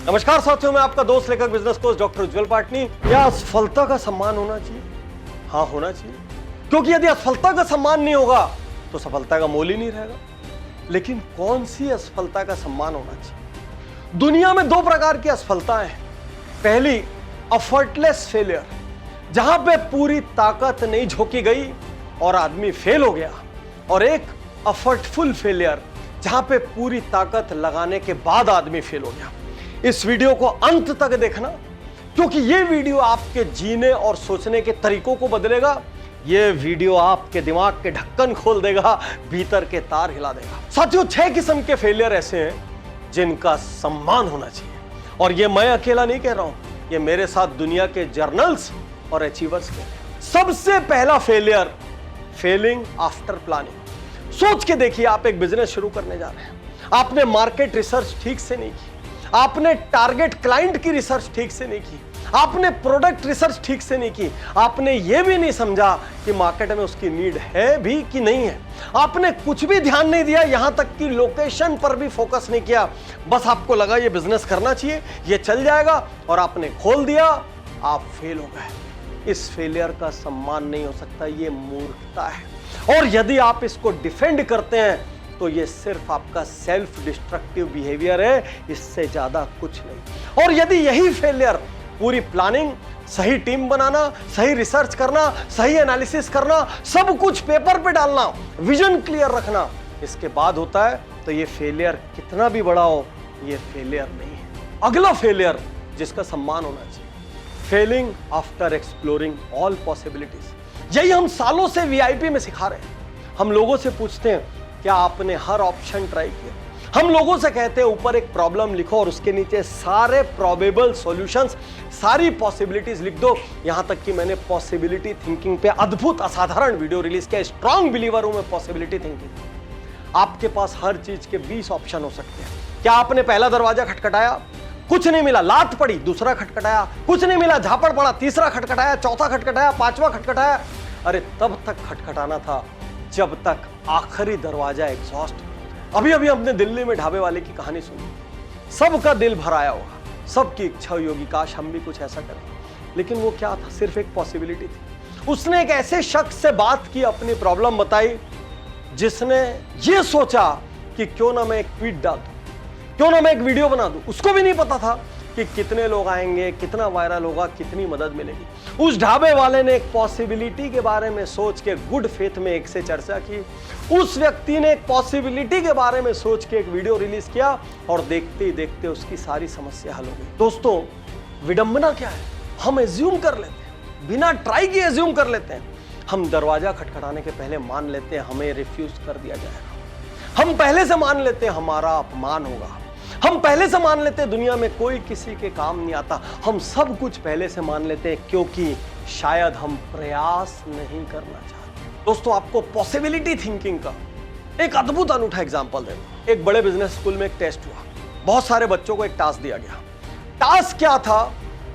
नमस्कार साथियों, मैं आपका दोस्त लेखक बिजनेस कोच डॉक्टर उज्जवल पाटनी। क्या असफलता का सम्मान होना चाहिए? हाँ, होना चाहिए, क्योंकि यदि असफलता का सम्मान नहीं होगा तो सफलता का मोल ही नहीं रहेगा। लेकिन कौन सी असफलता का सम्मान होना चाहिए? दुनिया में दो प्रकार की असफलताएं हैं। पहली, एफर्टलेस फेलियर, जहां पे पूरी ताकत नहीं झोंकी गई और आदमी फेल हो गया, और एक एफर्टफुल फेलियर, जहां पे पूरी ताकत लगाने के बाद आदमी फेल हो गया। इस वीडियो को अंत तक देखना, क्योंकि यह वीडियो आपके जीने और सोचने के तरीकों को बदलेगा। यह वीडियो आपके दिमाग के ढक्कन खोल देगा, भीतर के तार हिला देगा। साथियों, 6 किस्म के फेलियर ऐसे हैं जिनका सम्मान होना चाहिए, और यह मैं अकेला नहीं कह रहा हूं, यह मेरे साथ दुनिया के जर्नल्स और अचीवर्स कह रहे हैं। सबसे पहला फेलियर, फेलिंग आफ्टर प्लानिंग। सोच के देखिए, आप एक बिजनेस शुरू करने जा रहे हैं, आपने मार्केट रिसर्च ठीक से नहीं की, आपने टारगेट क्लाइंट की रिसर्च ठीक से नहीं की, आपने प्रोडक्ट रिसर्च ठीक से नहीं की, आपने यह भी नहीं समझा कि मार्केट में उसकी नीड है भी कि नहीं है, आपने कुछ भी ध्यान नहीं दिया, यहां तक कि लोकेशन पर भी फोकस नहीं किया। बस आपको लगा ये बिजनेस करना चाहिए, ये चल जाएगा, और आपने खोल दिया, आप फेल हो गए। इस फेलियर का सम्मान नहीं हो सकता, ये मूर्खता है। और यदि आप इसको डिफेंड करते हैं तो ये सिर्फ आपका सेल्फ डिस्ट्रक्टिव बिहेवियर है, इससे ज्यादा कुछ नहीं। और यदि यही फेलियर, पूरी प्लानिंग, सही टीम बनाना, सही रिसर्च करना, सही एनालिसिस करना, सब कुछ पेपर पे डालना, विजन क्लियर रखना, इसके बाद होता है, तो ये फेलियर कितना भी बड़ा हो, ये फेलियर नहीं है। अगला फेलियर जिसका सम्मान होना चाहिए, failing after exploring all possibilities. यही हम सालों से वीआईपी में सिखा रहे हैं। हम लोगों से पूछते हैं, क्या आपने हर ऑप्शन ट्राई किया? हम लोगों से कहते हैं, ऊपर एक प्रॉब्लम लिखो और उसके नीचे सारे प्रोबेबल सॉल्यूशंस, सारी पॉसिबिलिटीज लिख दो। यहां तक कि मैंने पॉसिबिलिटी थिंकिंग पे अद्भुत असाधारण वीडियो रिलीज किया। स्ट्रांग बिलीवर हूं मैं पॉसिबिलिटी थिंकिंग। आपके पास हर चीज के 20 ऑप्शन हो सकते हैं। क्या आपने पहला दरवाजा खटखटाया, कुछ नहीं मिला, लात पड़ी, दूसरा खटखटाया, कुछ नहीं मिला, झापड़ पड़ा, तीसरा खटखटाया, चौथा खटखटाया, पांचवा खटखटाया? अरे तब तक खटखटाना था जब तक आखिरी दरवाजा एग्जॉस्ट। अभी अभी हमने दिल्ली में ढाबे वाले की कहानी सुनी। सबका दिल भर आया होगा, सबकी इच्छा हुई होगी काश हम भी कुछ ऐसा करें, लेकिन वो क्या था? सिर्फ एक पॉसिबिलिटी थी। उसने एक ऐसे शख्स से बात की, अपनी प्रॉब्लम बताई, जिसने ये सोचा कि क्यों ना मैं एक ट्वीट डाल दूं, क्यों ना मैं एक वीडियो बना दूं। उसको भी नहीं पता था कि कितने लोग आएंगे, कितना वायरल होगा, कितनी मदद मिलेगी। उस ढाबे वाले ने एक पॉसिबिलिटी के बारे में सोच के गुड फेथ में एक से चर्चा की। उस व्यक्ति ने एक पॉसिबिलिटी के बारे में सोच के एक वीडियो रिलीज किया, और देखते ही देखते उसकी सारी समस्या हल हो गई। दोस्तों, विडंबना क्या है? हम एज्यूम कर लेते हैं, बिना ट्राई किए एज्यूम कर लेते हैं। हम दरवाजा खटखटाने के पहले मान लेते हैं हमें रिफ्यूज कर दिया जाएगा। हम पहले से मान लेते हैं हमारा अपमान होगा। हम पहले से मान लेते हैं दुनिया में कोई किसी के काम नहीं आता। हम सब कुछ पहले से मान लेते हैं, क्योंकि शायद हम प्रयास नहीं करना चाहते। दोस्तों, आपको पॉसिबिलिटी थिंकिंग का एक अद्भुत अनूठा एग्जांपल देता हूं। एक बड़े बिजनेस स्कूल में एक टेस्ट हुआ। बहुत सारे बच्चों को एक टास्क दिया गया। टास्क क्या था?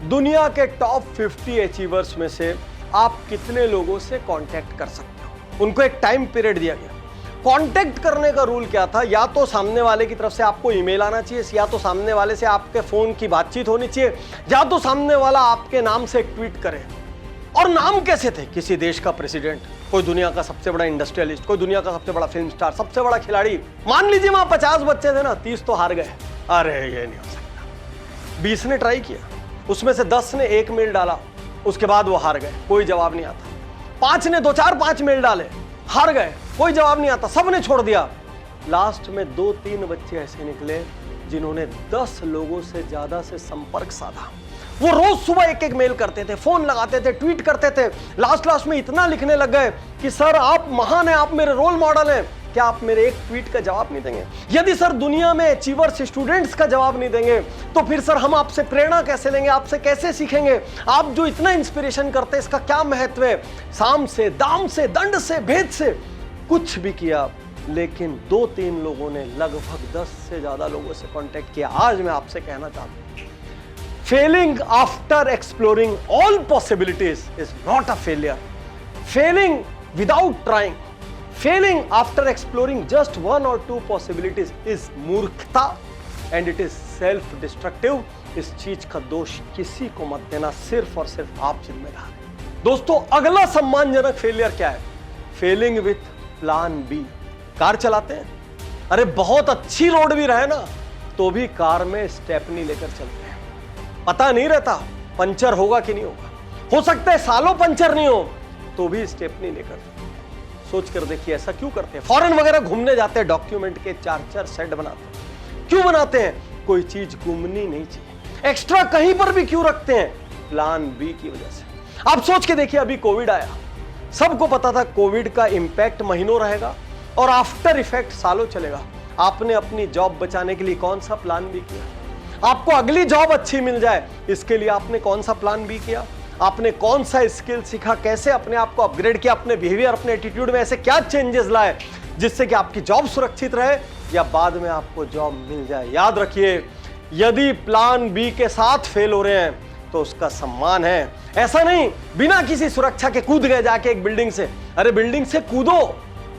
दुनिया के टॉप 50 अचीवर्स में से आप कितने लोगों से कांटेक्ट कर सकते हो। उनको एक टाइम पीरियड दिया गया। कांटेक्ट करने का रूल क्या था? या तो सामने वाले की तरफ से आपको ईमेल आना चाहिए, या तो सामने वाले से आपके फोन की बातचीत होनी चाहिए, या तो सामने वाला आपके नाम से एक ट्वीट करे। और नाम कैसे थे? किसी देश का प्रेसिडेंट, कोई दुनिया का सबसे बड़ा इंडस्ट्रियलिस्ट, कोई दुनिया का सबसे बड़ा फिल्म स्टार, सबसे बड़ा खिलाड़ी। मान लीजिए वहां 50 बच्चे थे ना, 30 तो हार गए। अरे ये नहीं हो सकता। 20 ने ट्राई किया, उसमें से 10 ने एक मेल डाला, उसके बाद वो हार गए, कोई जवाब नहीं आता। 5 ने 2-4-5 मेल डाले, हार गए, कोई जवाब नहीं आता, सबने छोड़ दिया। लास्ट में 2-3 बच्चे ऐसे निकले जिन्होंने 10 लोगों से ज्यादा से संपर्क साधा। वो रोज सुबह एक मेल करते थे, फोन लगाते थे, ट्वीट करते थे। लास्ट में इतना लिखने लग गए कि सर आप महान हैं, आप मेरे रोल मॉडल हैं, क्या आप मेरे एक ट्वीट का जवाब नहीं देंगे? यदि सर दुनिया में अचीवर्स स्टूडेंट्स का जवाब नहीं देंगे, तो फिर सर हम आपसे प्रेरणा कैसे लेंगे, आपसे कैसे सीखेंगे? आप जो इतना इंस्पिरेशन करते हैं, इसका क्या महत्व है? साम से, दाम से, दंड से, भेद से कुछ भी किया, लेकिन 2-3 लोगों ने लगभग 10 से ज्यादा लोगों से कांटेक्ट किया। आज मैं आपसे कहना चाहता हूं, failing after exploring all possibilities is not a failure. Failing without trying, failing after exploring just 1 or 2 possibilities is मूर्खता। And it is self destructive. इस चीज का दोष किसी को मत देना, सिर्फ और सिर्फ आप जिम्मेदार हैं। दोस्तों, अगला सम्मानजनक फेलियर क्या है? Failing with plan B. Car चलाते हैं, अरे बहुत अच्छी रोड भी रहे ना तो भी कार में स्टेपनी लेकर चलते हैं। पता नहीं रहता पंचर होगा कि नहीं होगा, हो सकता है सालों पंचर नहीं हो तो भी स्टेपनी लेकर। सोच कर देखिए ऐसा क्यों करते हैं? फॉरेन वगैरह घूमने जाते हैं, डॉक्यूमेंट के 4-4 सेट बनाते हैं। क्यों बनाते हैं? कोई चीज गुमनी नहीं चाहिए। एक्स्ट्रा कहीं पर भी क्यों रखते हैं? प्लान बी की वजह से। आप सोच के देखिए, अभी कोविड आया, सबको पता था कोविड का इंपैक्ट महीनों रहेगा और आफ्टर इफेक्ट सालों चलेगा। आपने अपनी जॉब बचाने के लिए कौन सा प्लान बी किया? आपको अगली जॉब अच्छी मिल जाए इसके लिए आपने कौन सा प्लान बी किया? आपने कौन सा स्किल सीखा? कैसे अपने आप को अपग्रेड किया? अपने बिहेवियर, अपने एटीट्यूड में ऐसे क्या चेंजेस लाए जिससे कि आपकी जॉब सुरक्षित रहे या बाद में आपको जॉब मिल जाए? याद रखिए, यदि प्लान बी के साथ फेल हो रहे हैं तो उसका सम्मान है। ऐसा नहीं बिना किसी सुरक्षा के कूद गए जाके एक बिल्डिंग से। अरे बिल्डिंग से कूदो,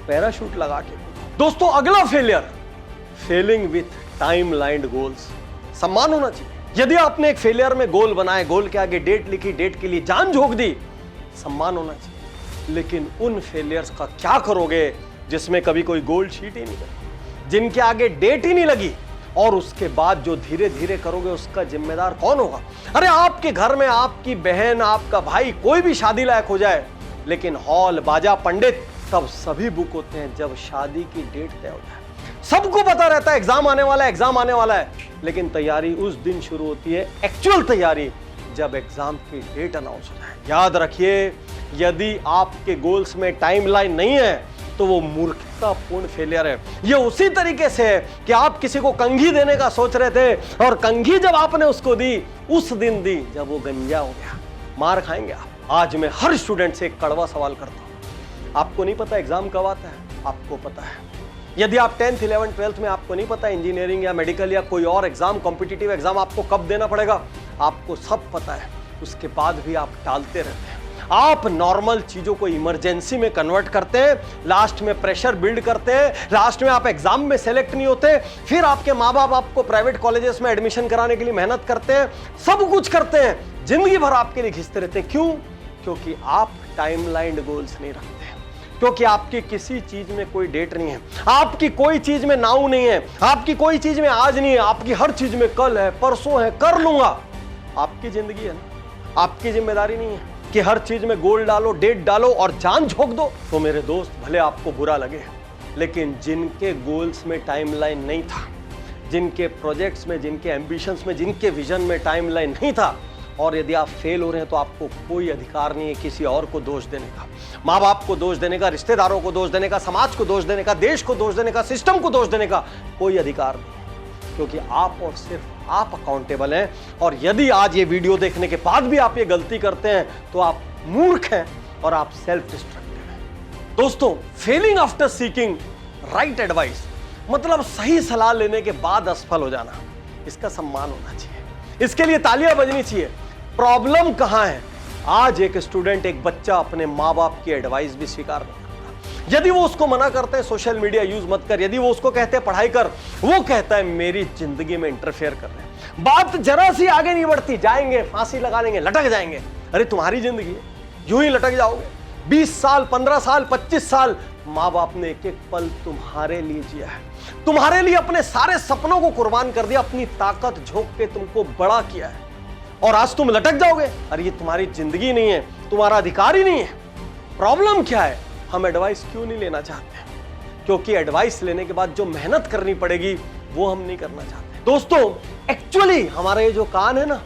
पैराशूट लगा के कूदो। दोस्तों, अगला failure, failing with time lined goals. सम्मान होना चाहिए। यदि आपने एक फेलियर में गोल बनाए, गोल के आगे डेट लिखी, डेट के लिए जान झोंक दी, सम्मान होना चाहिए। लेकिन उन फेलियर्स का क्या करोगे जिसमें कभी कोई गोल शीट ही नहीं बनी, जिनके आगे डेट ही नहीं लगी, और उसके बाद जो धीरे धीरे करोगे उसका जिम्मेदार कौन होगा? अरे आपके घर में आपकी बहन, आपका भाई, कोई भी शादी लायक हो जाए, लेकिन हॉल, बाजा, पंडित तब सभी बुक होते हैं जब शादी की डेट तय हो जाए। सबको पता रहता है एग्जाम आने वाला है, एग्जाम आने वाला है, लेकिन तैयारी उस दिन शुरू होती है, एक्चुअल तैयारी जब एग्जाम की डेट अनाउंस हो जाए। याद रखिए, यदि आपके गोल्स में टाइमलाइन नहीं है तो वो मूर्खतापूर्ण फेलियर है। ये उसी तरीके से है कि आप किसी को कंघी देने का सोच रहे थे और कंघी जब आपने उसको दी उस दिन दी जब वो गंजा हो गया। मार खाएंगे आप। आज मैं हर स्टूडेंट से एक कड़वा सवाल करता हूं, आपको नहीं पता एग्जाम कब आता है? आपको पता है। यदि आप 10th, 11th, 12th में आपको नहीं पता इंजीनियरिंग या मेडिकल या कोई और एग्जाम, कॉम्पिटिटिव एग्जाम आपको कब देना पड़ेगा, आपको सब पता है, उसके बाद भी आप टालते रहते हैं। आप नॉर्मल चीजों को इमरजेंसी में कन्वर्ट करते हैं, लास्ट में प्रेशर बिल्ड करते हैं, लास्ट में आप एग्जाम में सेलेक्ट नहीं होते, फिर आपके माँ बाप आपको प्राइवेट कॉलेजेस में एडमिशन कराने के लिए मेहनत करते हैं, सब कुछ करते हैं, जिंदगी भर आपके लिए घिसते रहते हैं। क्यों? क्योंकि आप टाइमलाइन गोल्स नहीं रखते, क्योंकि आपकी किसी चीज में कोई डेट नहीं है, आपकी कोई चीज में नाउ नहीं है, आपकी कोई चीज में आज नहीं है, आपकी हर चीज में कल है, परसों है, कर लूंगा। आपकी जिंदगी है ना, आपकी जिम्मेदारी नहीं है कि हर चीज में गोल डालो, डेट डालो और जान झोंक दो। तो मेरे दोस्त, भले आपको बुरा लगे, लेकिन जिनके गोल्स में टाइमलाइन नहीं था, जिनके प्रोजेक्ट्स में, जिनके एम्बिशंस में, जिनके विजन में टाइमलाइन नहीं था, और यदि आप फेल हो रहे हैं तो आपको कोई अधिकार नहीं है किसी और को दोष देने का, माँ बाप को दोष देने का, रिश्तेदारों को दोष देने का, समाज को दोष देने का, देश को दोष देने का, सिस्टम को दोष देने का कोई अधिकार नहीं, क्योंकि आप और सिर्फ आप अकाउंटेबल हैं। और यदि आज ये वीडियो देखने के बाद भी आप ये गलती करते हैं तो आप मूर्ख हैं और आप सेल्फ डिस्ट्रक्टिव हैं। दोस्तों, failing after seeking right advice मतलब सही सलाह लेने के बाद असफल हो जाना, इसका सम्मान होना चाहिए, इसके लिए तालियां बजनी चाहिए। प्रॉब्लम कहां है? आज एक स्टूडेंट, एक बच्चा अपने माँ बाप की एडवाइस भी स्वीकार नहीं करता। यदि वो उसको मना करते हैं सोशल मीडिया यूज मत कर, यदि वो उसको कहते हैं पढ़ाई कर, वो कहता है मेरी जिंदगी में इंटरफेयर कर रहे हैं। बात जरा सी आगे नहीं बढ़ती, जाएंगे फांसी लगा लेंगे, लटक जाएंगे। अरे तुम्हारी जिंदगी है, यूं ही लटक जाओगे। 20 साल, 15 साल, 25 साल माँ बाप ने एक एक पल तुम्हारे लिए जिया है, तुम्हारे लिए अपने सारे सपनों को कुर्बान कर दिया, अपनी ताकत झोंक के तुमको बड़ा किया है, और आज तुम लटक जाओगे। अरे ये तुम्हारी जिंदगी नहीं है, तुम्हारा अधिकार ही नहीं है। प्रॉब्लम क्या है? हम एडवाइस क्यों नहीं लेना चाहते? क्योंकि एडवाइस लेने के बाद जो मेहनत करनी पड़ेगी वो हम नहीं करना चाहते। दोस्तों, एक्चुअली हमारा ये जो कान है ना,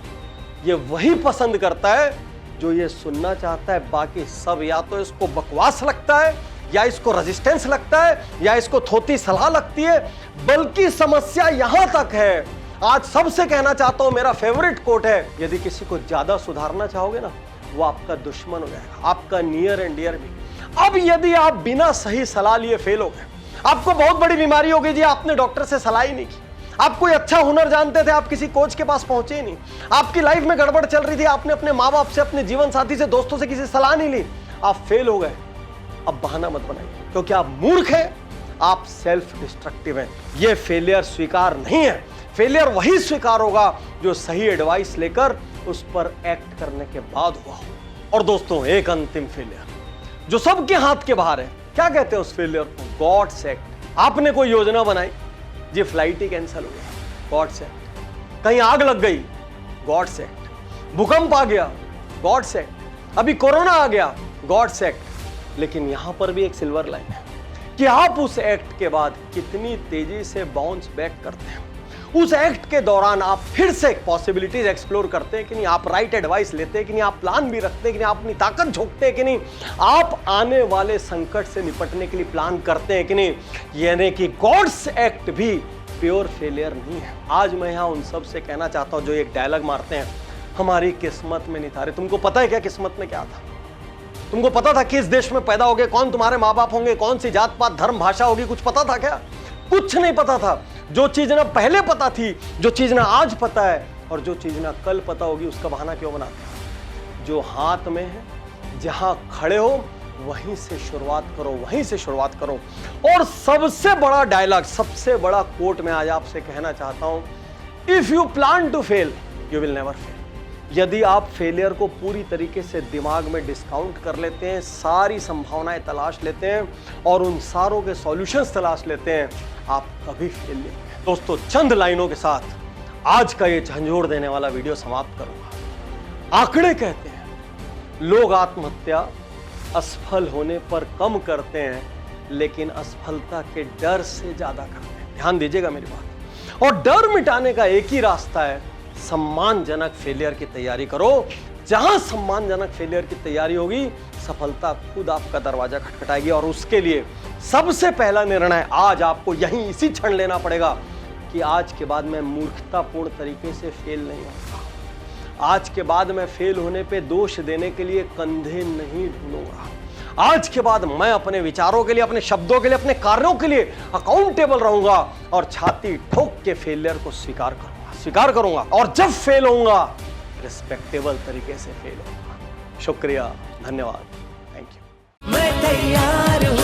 ये वही पसंद करता है जो ये सुनना चाहता है। बाकी सब या तो इसको बकवास लगता है, या इसको रेजिस्टेंस लगता है, या इसको थोती सलाह लगती है। बल्कि समस्या यहां तक है, आज सबसे कहना चाहता हूं, मेरा फेवरेट कोट है, यदि किसी को ज्यादा सुधारना चाहोगे ना, वो आपका दुश्मन हो जाएगा, आपका नियर एंड डियर भी। अब यदि आप बिना सही सलाह लिए फेल हो गए, आपको बहुत बड़ी बीमारी हो गई जी, आपने डॉक्टर से सलाह ही नहीं की, आप कोई अच्छा हुनर जानते थे, आप किसी कोच के पास पहुंचे ही नहीं, आपकी लाइफ में गड़बड़ चल रही थी, आपने अपने माँ बाप से, अपने जीवन साथी से, दोस्तों से किसी सलाह नहीं ली, आप फेल हो गए। अब बहाना मत बनाइए, क्योंकि आप मूर्ख हैं, आप सेल्फ डिस्ट्रक्टिव हैं। ये फेलियर स्वीकार नहीं है। फेलियर वही स्वीकार होगा जो सही एडवाइस लेकर उस पर एक्ट करने के बाद हुआ हो। और दोस्तों, एक अंतिम फेलियर जो सबके हाथ के बाहर है, क्या कहते हैं उस फेलियर को? God's act. आपने कोई योजना बनाई जी, फ्लाइट ही कैंसिल हो गया, गॉड्स एक्ट। कहीं आग लग गई, गॉड्स एक्ट। भूकंप आ गया, गॉड्स एक्ट। अभी कोरोना आ गया, गॉड्स एक्ट। लेकिन यहां पर भी एक सिल्वर लाइन है कि आप उस एक्ट के बाद कितनी तेजी से बाउंस बैक करते हैं। उस एक्ट के दौरान आप फिर से पॉसिबिलिटीज एक्सप्लोर करते हैं कि नहीं, आप राइट एडवाइस लेते हैं कि नहीं, आप प्लान भी रखते हैं कि नहीं, आप अपनी ताकत झोंकते हैं कि नहीं, आप आने वाले संकट से निपटने के लिए प्लान करते हैं कि नहीं। यानी कि गॉड्स एक्ट भी प्योर फेलियर नहीं है। आज मैं यहां उन सब से कहना चाहता हूं जो एक डायलॉग मारते हैं, हमारी किस्मत में नहीं था। अरे तुमको पता है क्या किस्मत में क्या था? तुमको पता था किस देश में पैदा होगे, कौन तुम्हारे माँ बाप होंगे, कौन सी जात पात धर्म भाषा होगी? कुछ पता था क्या? कुछ नहीं पता था। जो चीज ना पहले पता थी, जो चीज ना आज पता है और जो चीज ना कल पता होगी, उसका बहाना क्यों बनाते हो? जो हाथ में है, जहां खड़े हो वहीं से शुरुआत करो, वहीं से शुरुआत करो। और सबसे बड़ा डायलॉग, सबसे बड़ा कोट मैं आज आपसे कहना चाहता हूं, if you plan to fail you will never fail. यदि आप फेलियर को पूरी तरीके से दिमाग में डिस्काउंट कर लेते हैं, सारी संभावनाएं तलाश लेते हैं और उन सारों के सॉल्यूशंस तलाश लेते हैं, आप कभी फेल नहीं होंगे। दोस्तों, चंद लाइनों के साथ आज का ये झंझोड़ देने वाला वीडियो समाप्त करूंगा। आंकड़े कहते हैं लोग आत्महत्या असफल होने पर कम करते हैं, लेकिन असफलता के डर से ज्यादा करते हैं। ध्यान दीजिएगा मेरी बात। और डर मिटाने का एक ही रास्ता है, सम्मानजनक फेलियर की तैयारी करो। जहां सम्मानजनक फेलियर की तैयारी होगी, सफलता खुद आपका दरवाजा खटखटाएगी। और उसके लिए सबसे पहला निर्णय आज आपको यहीं इसी क्षण लेना पड़ेगा कि आज के बाद मैं मूर्खतापूर्ण तरीके से फेल नहीं होगा। आज के बाद मैं फेल होने पे दोष देने के लिए कंधे नहीं ढूंढूंगा। आज के बाद मैं अपने विचारों के लिए, अपने शब्दों के लिए, अपने कार्यों के लिए अकाउंटेबल रहूंगा और छाती ठोक के फेलियर को स्वीकार करूंगा। और जब फेल होऊंगा, रिस्पेक्टेबल तरीके से फेल होऊंगा। शुक्रिया, धन्यवाद, थैंक यू। मैं तैयार हूं।